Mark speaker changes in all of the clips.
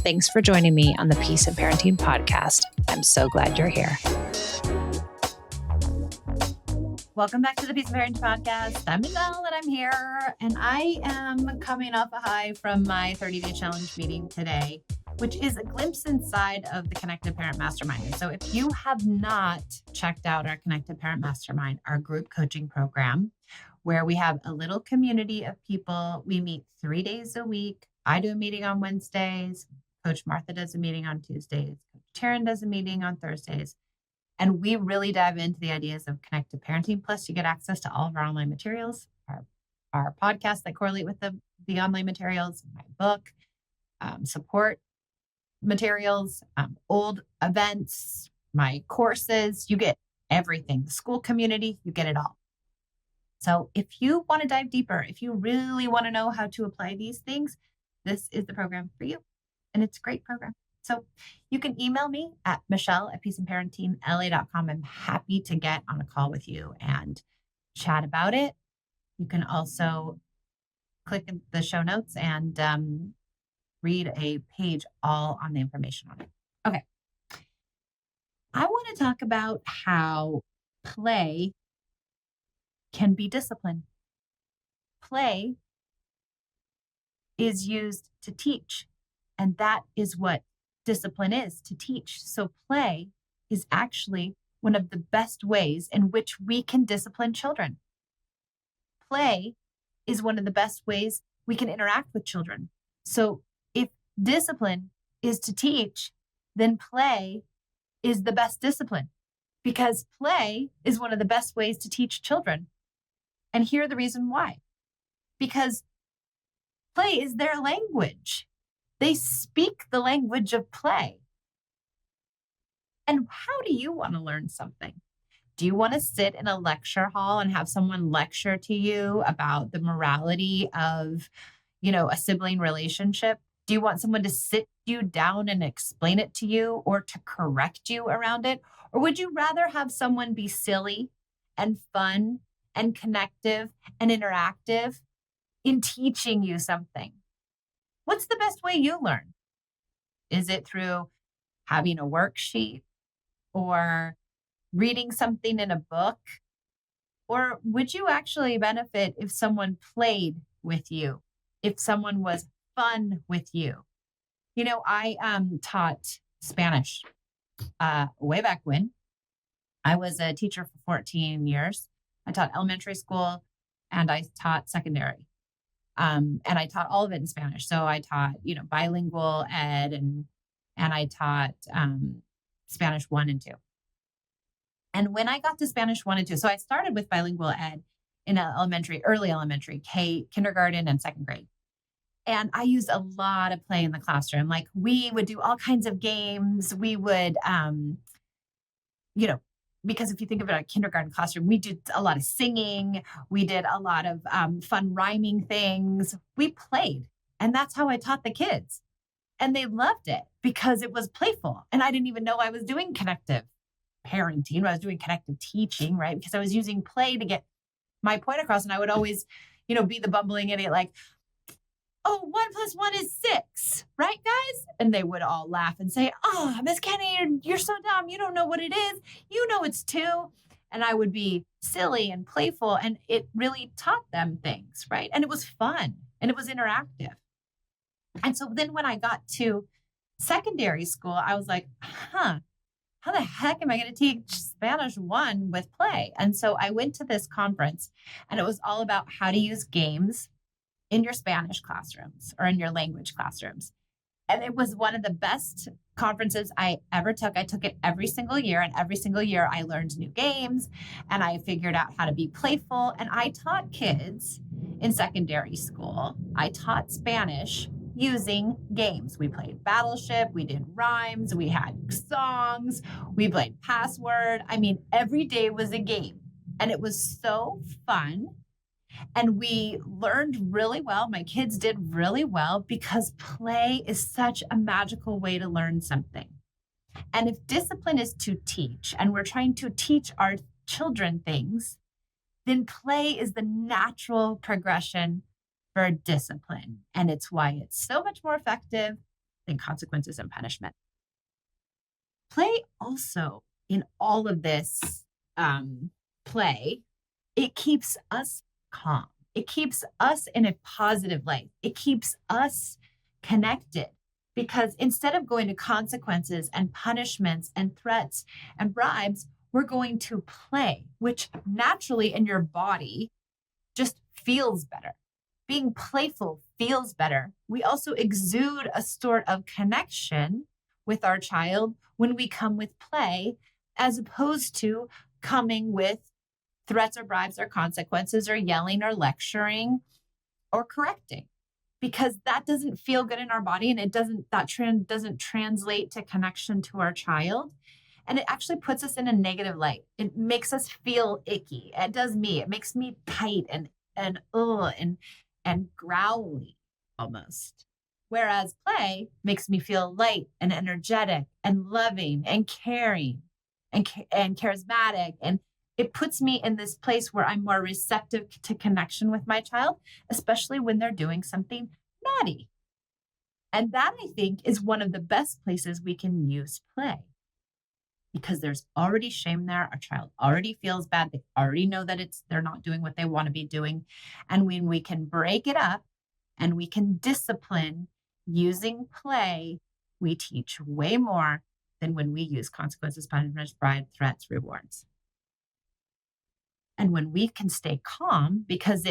Speaker 1: Thanks for joining me on the Peace and Parenting podcast. I'm so glad you're here.
Speaker 2: Welcome back to the Peace and Parenting podcast. I'm Michelle and I'm here, and I am coming off a high from my 30-day challenge meeting today, which is a glimpse inside of the Connected Parent Mastermind. And so if you have not checked out our Connected Parent Mastermind, our group coaching program, where we have a little community of people, we meet 3 days a week. I do a meeting on Wednesdays. Coach Martha does a meeting on Tuesdays. Coach Taryn does a meeting on Thursdays. And we really dive into the ideas of connected parenting. Plus, you get access to all of our online materials, our podcasts that correlate with the online materials, my book, support materials, old events, my courses. You get everything. The school community, you get it all. So if you want to dive deeper, if you really want to know how to apply these things, this is the program for you. And it's a great program. So you can email me at michelle@peaceandparentingla.com. I'm happy to get on a call with you and chat about it. You can also click in the show notes and read a page all on the information on it. Okay. I want to talk about how play can be discipline. Play is used to teach. And that is what discipline is, to teach. So play is actually one of the best ways in which we can discipline children. Play is one of the best ways we can interact with children. So if discipline is to teach, then play is the best discipline, because play is one of the best ways to teach children. And here's the reason why. Because play is their language. They speak the language of play. And how do you want to learn something? Do you want to sit in a lecture hall and have someone lecture to you about the morality of, a sibling relationship? Do you want someone to sit you down and explain it to you or to correct you around it? Or would you rather have someone be silly and fun and connective and interactive in teaching you something? What's the best way you learn? Is it through having a worksheet or reading something in a book? Or would you actually benefit if someone played with you, if someone was fun with you? I taught Spanish way back when. I was a teacher for 14 years. I taught elementary school and I taught secondary. And I taught all of it in Spanish. So I taught, bilingual ed and I taught Spanish 1 and 2. And when I got to Spanish 1 and 2, so I started with bilingual ed in early elementary, kindergarten and second grade. And I used a lot of play in the classroom. Like we would do all kinds of games. We would, because if you think about a kindergarten classroom, we did a lot of singing. We did a lot of fun rhyming things. We played. And that's how I taught the kids. And they loved it because it was playful. And I didn't even know I was doing connective parenting. I was doing connective teaching, right? Because I was using play to get my point across. And I would always, be the bumbling idiot like, oh, 1 + 1 is 6, right, guys? And they would all laugh and say, oh, Miss Kenney, you're so dumb. You don't know what it is. You know it's 2. And I would be silly and playful. And it really taught them things, right? And it was fun and it was interactive. And so then when I got to secondary school, I was like, how the heck am I going to teach Spanish 1 with play? And so I went to this conference and it was all about how to use games in your Spanish classrooms or in your language classrooms. And it was one of the best conferences I ever took. I took it every single year, and every single year I learned new games and I figured out how to be playful. And I taught kids in secondary school. I taught Spanish using games. We played Battleship, we did rhymes, we had songs, we played Password. I mean, every day was a game. And it was so fun. And we learned really well. My kids did really well because play is such a magical way to learn something. And if discipline is to teach, and we're trying to teach our children things, then play is the natural progression for discipline. And it's why it's so much more effective than consequences and punishment. Play also, in all of this play, it keeps us calm. It keeps us in a positive light. It keeps us connected, because instead of going to consequences and punishments and threats and bribes, we're going to play, which naturally in your body just feels better. Being playful feels better. We also exude a sort of connection with our child when we come with play, as opposed to coming with threats or bribes or consequences or yelling or lecturing or correcting, because that doesn't feel good in our body, and it doesn't translate to connection to our child. And it actually puts us in a negative light. It makes us feel icky. It does me. It makes me tight and growly almost. Whereas play makes me feel light and energetic and loving and caring and charismatic. And it puts me in this place where I'm more receptive to connection with my child, especially when they're doing something naughty. And that, I think, is one of the best places we can use play, because there's already shame there. Our child already feels bad. They already know that they're not doing what they want to be doing. And when we can break it up and we can discipline using play, we teach way more than when we use consequences, punishments, bribes, threats, rewards. And when we can stay calm, because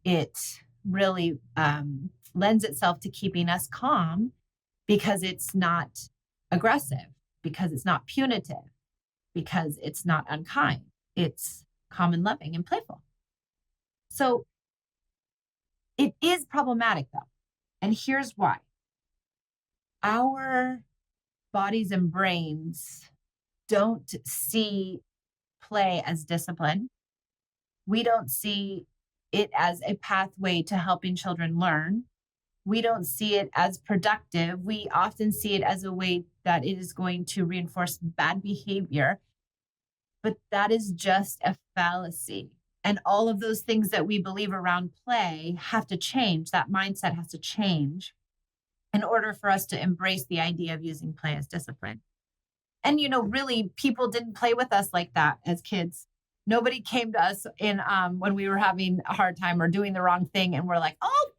Speaker 2: it really lends itself to keeping us calm, because it's not aggressive, because it's not punitive, because it's not unkind. It's calm and loving and playful. So it is problematic, though. And here's why. Our bodies and brains don't see play as discipline. We don't see it as a pathway to helping children learn. We don't see it as productive. We often see it as a way that it is going to reinforce bad behavior. But that is just a fallacy. And all of those things that we believe around play have to change. That mindset has to change in order for us to embrace the idea of using play as discipline. And, really, people didn't play with us like that as kids. Nobody came to us when we were having a hard time or doing the wrong thing, and we're like, oh,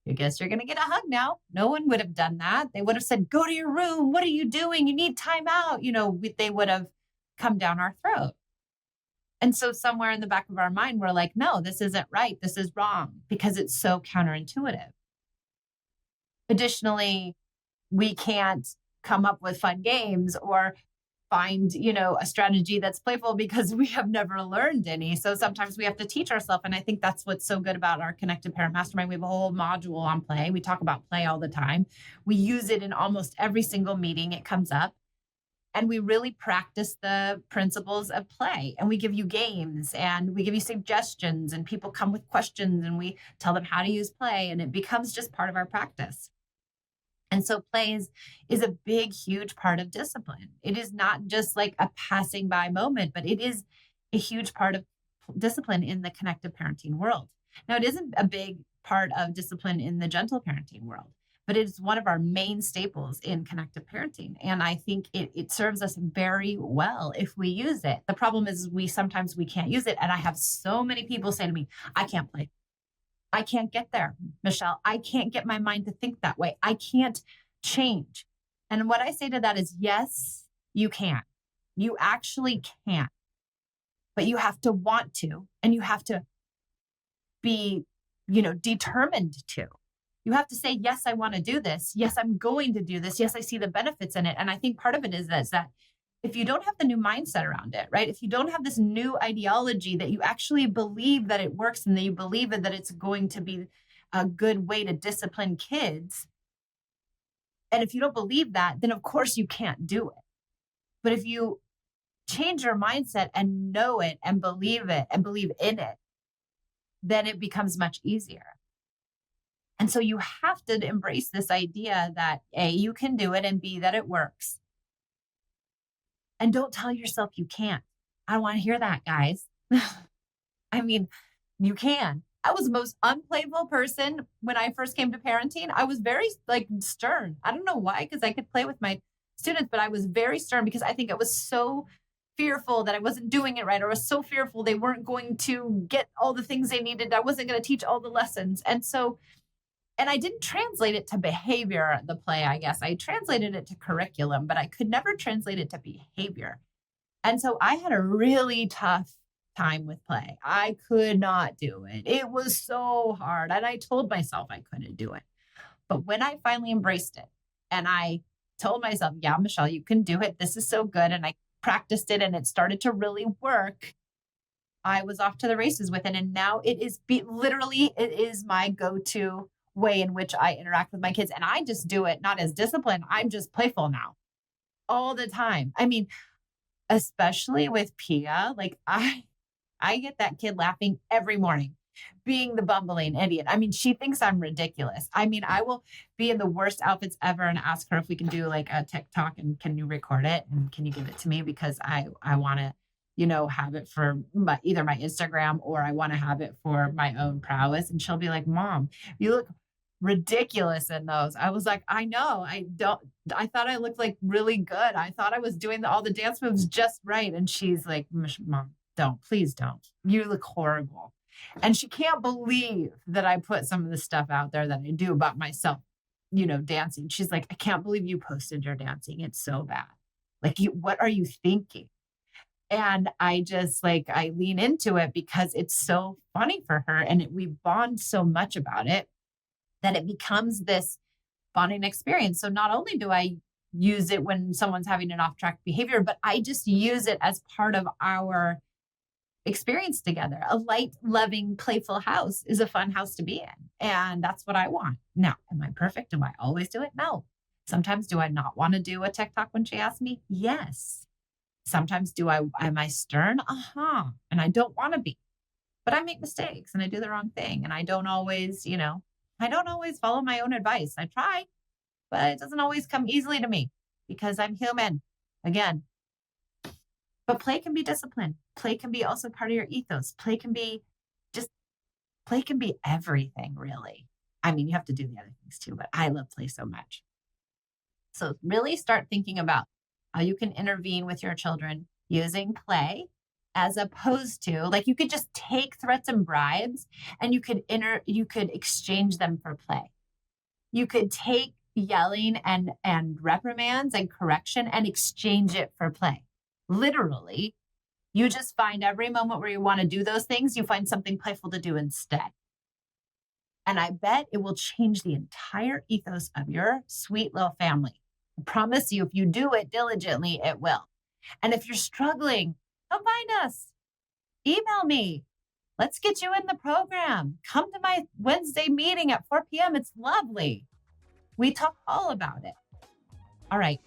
Speaker 2: I guess you're going to get a hug now. No one would have done that. They would have said, go to your room. What are you doing? You need time out. They would have come down our throat. And so somewhere in the back of our mind, we're like, no, this isn't right. This is wrong, because it's so counterintuitive. Additionally, we can't come up with fun games or find, a strategy that's playful, because we have never learned any. So sometimes we have to teach ourselves. And I think that's what's so good about our Connected Parent Mastermind. We have a whole module on play. We talk about play all the time. We use it in almost every single meeting it comes up. And we really practice the principles of play. And we give you games and we give you suggestions, and people come with questions, and we tell them how to use play, and it becomes just part of our practice. And so play is a big, huge part of discipline. It is not just like a passing by moment, but it is a huge part of discipline in the connected parenting world. Now, it isn't a big part of discipline in the gentle parenting world, but it's one of our main staples in connected parenting. And I think it serves us very well if we use it. The problem is sometimes we can't use it. And I have so many people say to me, I can't play. I can't get there, Michelle. I can't get my mind to think that way. I can't change. And what I say to that is, yes, you can. You actually can. But you have to want to, and you have to be, determined to. You have to say, yes, I want to do this. Yes, I'm going to do this. Yes, I see the benefits in it. And I think part of it is that if you don't have the new mindset around it, right? If you don't have this new ideology that you actually believe that it works and that you believe that it's going to be a good way to discipline kids, and if you don't believe that, then of course you can't do it. But if you change your mindset and know it and believe in it, then it becomes much easier. And so you have to embrace this idea that A, you can do it, and B, that it works. And don't tell yourself you can't. I don't want to hear that, guys. I mean, you can. I was the most unplayful person when I first came to parenting. I was very like stern. I don't know why, because I could play with my students, but I was very stern because I think I was so fearful that I wasn't doing it right, or I was so fearful they weren't going to get all the things they needed. I wasn't going to teach all the lessons. And I didn't translate it to behavior, the play, I guess. I translated it to curriculum, but I could never translate it to behavior. And so I had a really tough time with play. I could not do it. It was so hard. And I told myself I couldn't do it. But when I finally embraced it and I told myself, yeah, Michelle, you can do it. This is so good. And I practiced it and it started to really work. I was off to the races with it. And now it is literally, it is my go-to way in which I interact with my kids. And I just do it not as discipline. I'm just playful now all the time. I mean, especially with Pia, like I get that kid laughing every morning, being the bumbling idiot. I mean, she thinks I'm ridiculous. I mean, I will be in the worst outfits ever and ask her if we can do like a TikTok and can you record it and can you give it to me, because I want to, have it for either my Instagram or I want to have it for my own prowess. And she'll be like, Mom, you look ridiculous in those. I was like, I know, I thought I looked like really good. I thought I was doing all the dance moves just right. And she's like, Mom, please don't. You look horrible. And she can't believe that I put some of the stuff out there that I do about myself, dancing. She's like, I can't believe you posted your dancing. It's so bad. Like, what are you thinking? And I just I lean into it because it's so funny for her. And we bond so much about it that it becomes this bonding experience. So not only do I use it when someone's having an off-track behavior, but I just use it as part of our experience together. A light, loving, playful house is a fun house to be in. And that's what I want. Now, am I perfect? Do I always do it? No. Sometimes do I not want to do a TikTok when she asks me? Yes. Sometimes am I stern? And I don't want to be, but I make mistakes and I do the wrong thing. And I don't always, follow my own advice. I try, but it doesn't always come easily to me because I'm human again. But play can be discipline. Play can be also part of your ethos. Play can be everything, really. I mean, you have to do the other things too, but I love play so much. So really start thinking about how you can intervene with your children using play, as opposed to you could just take threats and bribes and you could exchange them for play. You could take yelling and reprimands and correction and exchange it for play. Literally, you just find every moment where you want to do those things, you find something playful to do instead. And I bet it will change the entire ethos of your sweet little family. I promise you, if you do it diligently, it will. And if you're struggling, come find us. Email me. Let's get you in the program. Come to my Wednesday meeting at 4 p.m. It's lovely. We talk all about it. All right.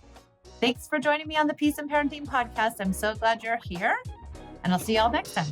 Speaker 2: Thanks for joining me on the Peace and Parenting podcast. I'm so glad you're here, and I'll see y'all next time.